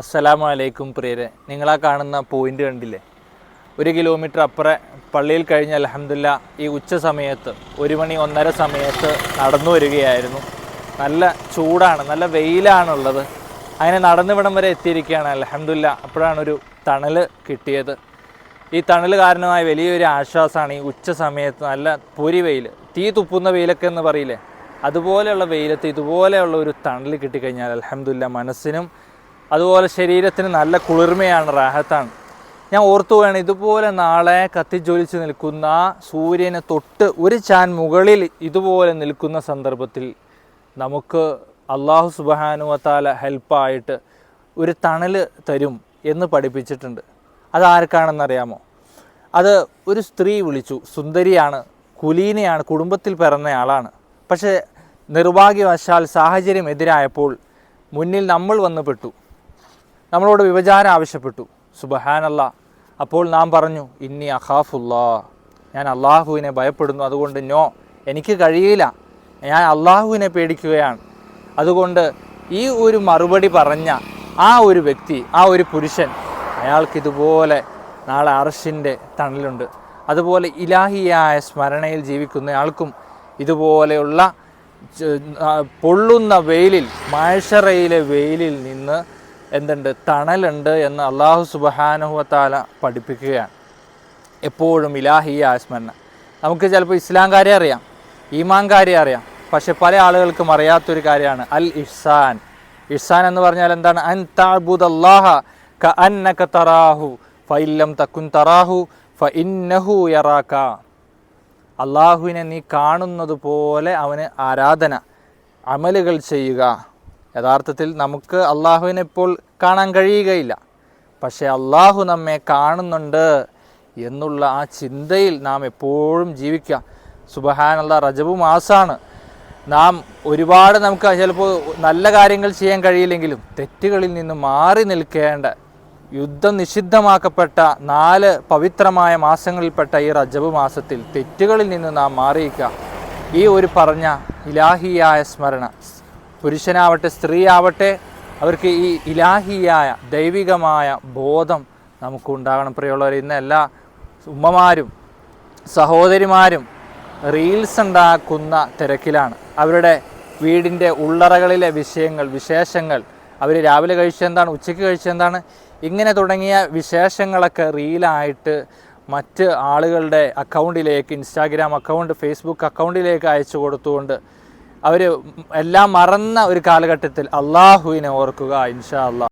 അസ്സലാമു അലൈക്കും പ്രിയരെ, നിങ്ങളാ കാണുന്ന പോയിൻ്റ് കണ്ടില്ലേ? 1 കിലോമീറ്റർ അപ്പുറം പള്ളിയിൽ കഴിഞ്ഞ അൽഹംദുലില്ലാ ഈ ഉച്ച സമയത്ത് 1 മണി 1:30 സമയത്ത് നടന്നു വരികയായിരുന്നു. നല്ല ചൂടാണ്, നല്ല വെയിലാണുള്ളത്. അങ്ങനെ നടന്നിവിടം വരെ എത്തിയിരിക്കുകയാണ് അൽഹംദുലില്ലാ. അപ്പോഴാണ് ഒരു തണൽ കിട്ടിയത്. ഈ തണൽ കാരണമായ വലിയൊരു ആശ്വാസമാണ് ഈ ഉച്ച സമയത്ത്. നല്ല പൊരി വെയിൽ, തീ തുപ്പുന്ന വെയിലൊക്കെ എന്ന് പറയില്ലേ, അതുപോലെയുള്ള വെയിലത്ത് ഇതുപോലെയുള്ള ഒരു തണൽ കിട്ടിക്കഴിഞ്ഞാൽ അൽഹംദുലില്ലാ മനസ്സിനും അതുപോലെ ശരീരത്തിന് നല്ല കുളിർമയാണ്, റാഹത്താണ്. ഞാൻ ഓർത്തു വേണം, ഇതുപോലെ നാളെ കത്തിജ്വലിച്ച് നിൽക്കുന്ന സൂര്യനെ തൊട്ട് ഒരു ചാൻ മുകളിൽ ഇതുപോലെ നിൽക്കുന്ന സന്ദർഭത്തിൽ നമുക്ക് അള്ളാഹു സുബ്ഹാനഹു വ തആല ഹെൽപ്പായിട്ട് ഒരു തണൽ തരും എന്ന് പഠിപ്പിച്ചിട്ടുണ്ട്. അതാർക്കാണെന്നറിയാമോ? അത് ഒരു സ്ത്രീ വിളിച്ചു. സുന്ദരിയാണ്, കുലീനയാണ്, കുടുംബത്തിൽ പിറന്നയാളാണ്. പക്ഷേ നിർഭാഗ്യവശാൽ സാഹചര്യം എതിരായപ്പോൾ മുന്നിൽ നമ്മൾ വന്ന് പെട്ടു. നമ്മളോട് വിഭജനം ആവശ്യപ്പെട്ടു. സുബ്ഹാനല്ലാഹ്. അപ്പോൾ നാം പറഞ്ഞു, ഇന്നി അഖാഫുല്ലാ, ഞാൻ അള്ളാഹുവിനെ ഭയപ്പെടുന്നു, അതുകൊണ്ട് എനിക്ക് കഴിയില്ല, ഞാൻ അള്ളാഹുവിനെ പേടിക്കുകയാണ്. അതുകൊണ്ട് ഈ ഒരു മറുപടി പറഞ്ഞ ആ ഒരു വ്യക്തി, ആ ഒരു പുരുഷൻ, അയാൾക്കിതുപോലെ നാളെ അർശിൻ്റെ തണലുണ്ട്. അതുപോലെ ഇലാഹിയായ സ്മരണയിൽ ജീവിക്കുന്നയാൾക്കും ഇതുപോലെയുള്ള പൊള്ളുന്ന വെയിലിൽ, മഅ്ശറയിലെ വെയിലിൽ നിന്ന് എന്തുണ്ട്, തണലുണ്ട് എന്ന് അള്ളാഹു സുബ്ഹാനഹു വ തആല പഠിപ്പിക്കുകയാണ്. എപ്പോഴും ഇലാഹിയായ സ്മരണ. നമുക്ക് ചിലപ്പോൾ ഇസ്ലാം കാര്യം അറിയാം, ഈമാൻ കാര്യം അറിയാം, പക്ഷെ പല ആളുകൾക്കും അറിയാത്തൊരു കാര്യമാണ് അൽ ഇഹ്സാൻ. ഇഹ്സാൻ എന്ന് പറഞ്ഞാൽ എന്താണ്? അൻ തഅബുദല്ലാഹ കഅന്നക തറാഹു ഫഇല്ലം തകുൻ തറാഹു ഫഇന്നഹു യറാക. അള്ളാഹുവിനെ നീ കാണുന്നത് പോലെ അവന് ആരാധന, അമലുകൾ ചെയ്യുക. യഥാർത്ഥത്തിൽ നമുക്ക് അള്ളാഹുവിനെ ഇപ്പോൾ കാണാൻ കഴിയുകയില്ല, പക്ഷേ അള്ളാഹു നമ്മെ കാണുന്നുണ്ട് എന്നുള്ള ആ ചിന്തയിൽ നാം എപ്പോഴും ജീവിക്കുക. സുബ്ഹാനല്ലാഹ്, റജബ് മാസമാണ്. നാം ഒരുപാട്, നമുക്ക് ചിലപ്പോൾ നല്ല കാര്യങ്ങൾ ചെയ്യാൻ കഴിയില്ലെങ്കിലും തെറ്റുകളിൽ നിന്ന് മാറി നിൽക്കേണ്ട, യുദ്ധം നിഷിദ്ധമാക്കപ്പെട്ട 4 പവിത്രമായ മാസങ്ങളിൽപ്പെട്ട ഈ റജബ് മാസത്തിൽ തെറ്റുകളിൽ നിന്ന് നാം മാറിയിക്കുക. ഈ ഒരു പറഞ്ഞ ഇലാഹിയായ സ്മരണ, പുരുഷനാവട്ടെ സ്ത്രീ ആവട്ടെ, അവർക്ക് ഈ ഇലാഹിയായ ദൈവികമായ ബോധം നമുക്കുണ്ടാകണം. പ്രിയമുള്ളവർ, ഇന്ന് എല്ലാ ഉമ്മമാരും സഹോദരിമാരും റീൽസ് ഉണ്ടാക്കുന്ന തിരക്കിലാണ്. അവരുടെ വീടിൻ്റെ ഉള്ളറകളിലെ വിശേഷങ്ങൾ, അവർ രാവിലെ കഴിച്ചെന്താണ്, ഉച്ചയ്ക്ക് കഴിച്ചെന്താണ്, ഇങ്ങനെ തുടങ്ങിയ വിശേഷങ്ങളൊക്കെ റീലായിട്ട് മറ്റ് ആളുകളുടെ അക്കൗണ്ടിലേക്ക്, ഇൻസ്റ്റാഗ്രാം അക്കൗണ്ട്, ഫേസ്ബുക്ക് അക്കൗണ്ടിലേക്ക് അയച്ചു കൊടുത്തുകൊണ്ട് അവർ എല്ലാം മറന്ന ഒരു കാലഘട്ടത്തിൽ അള്ളാഹുവിനെ ഓർക്കുക. ഇൻഷാ അല്ലാഹ്.